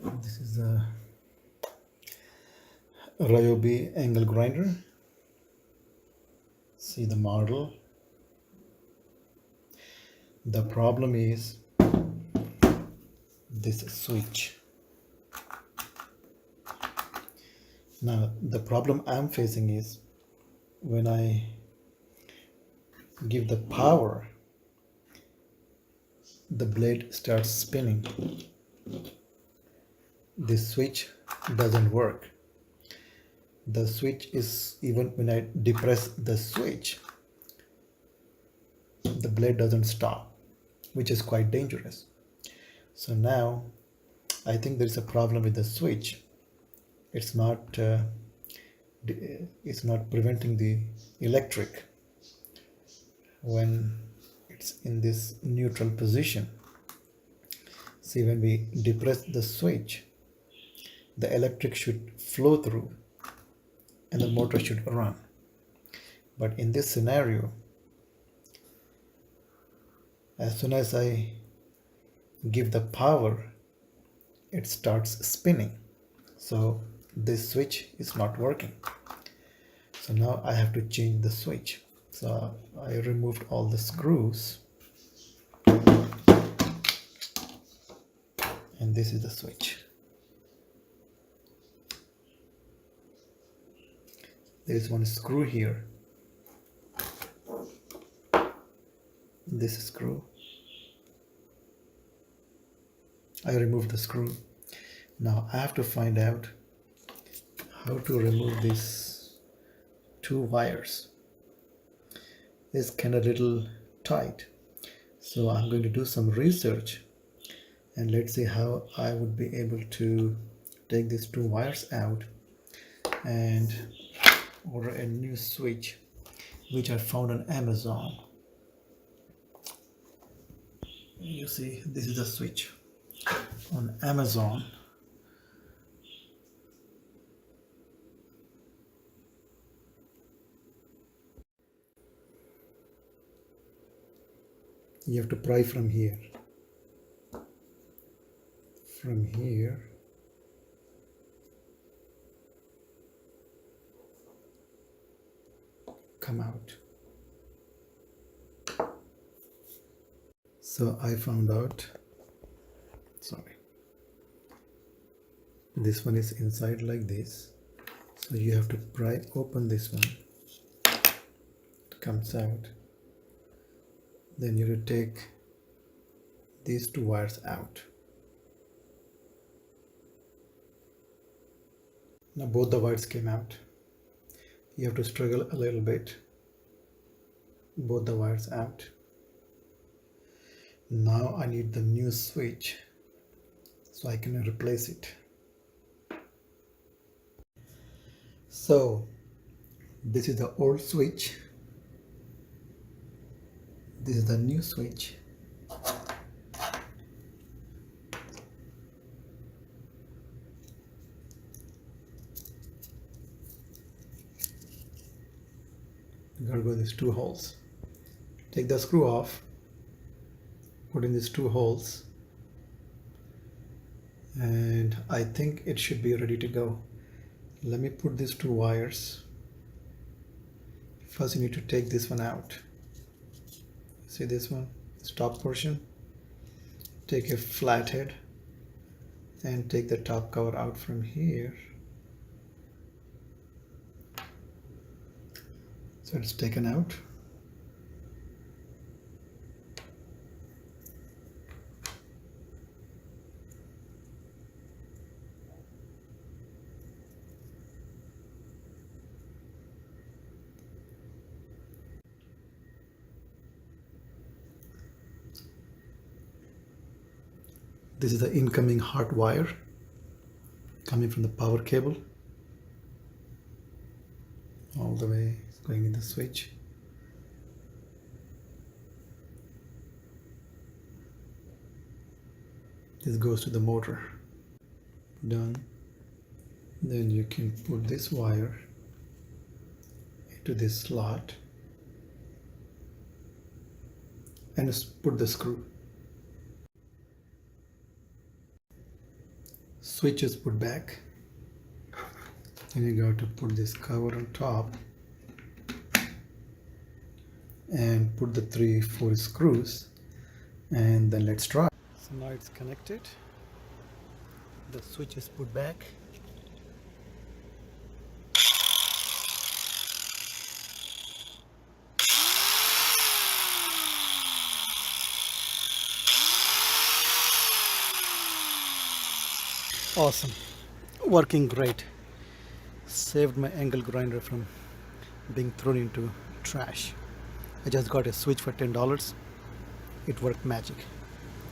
This is a Ryobi angle grinder. See the model. The problem is this switch. Now the problem I'm facing is when I give the power, the blade starts spinning. This switch doesn't work. The switch is, even when I depress the switch, the blade doesn't stop, which is quite dangerous. So now I think there is a problem with the switch. It's not it's not preventing the electric when it's in this neutral position. See, when we depress the switch, the electric should flow through and the motor should run. But in this scenario, as soon as I give the power, it starts spinning. So this switch is not working. So now I have to change the switch. So I removed all the screws, and this is the switch. There is one screw here. This screw. I removed the screw. Now I have to find out how to remove these two wires. It's kind of little tight. So I'm going to do some research and let's see how I would be able to take these two wires out and order a new switch which I found on Amazon. You see, this is the switch on Amazon. You have to pry from here. From here. Come out. So I found out, sorry, this one is inside like this. So you have to pry open this one. It comes out. Then you have to take these two wires out. Now both the wires came out. You have to struggle a little bit. Both the wires out. Now I need the new switch so I can replace it. So this is the old switch. This is the new switch. You gotta go in these two holes. Take the screw off, put in these two holes, and I think it should be ready to go. Let me put these two wires. First you need to take this one out. See this one, this top portion? Take a flathead and take the top cover out from here. So it's taken out. This is the incoming hot wire coming from the power cable. All the way it's going in the switch. This goes to the motor. Done. Then you can put this wire into this slot and just put the screw. Switch is put back. Then you got to put this cover on top and put the 3-4 screws, and then let's try. So now it's connected. The switch is put back. Awesome, working great. Saved my angle grinder from being thrown into trash. I just got a switch for $10. It worked magic.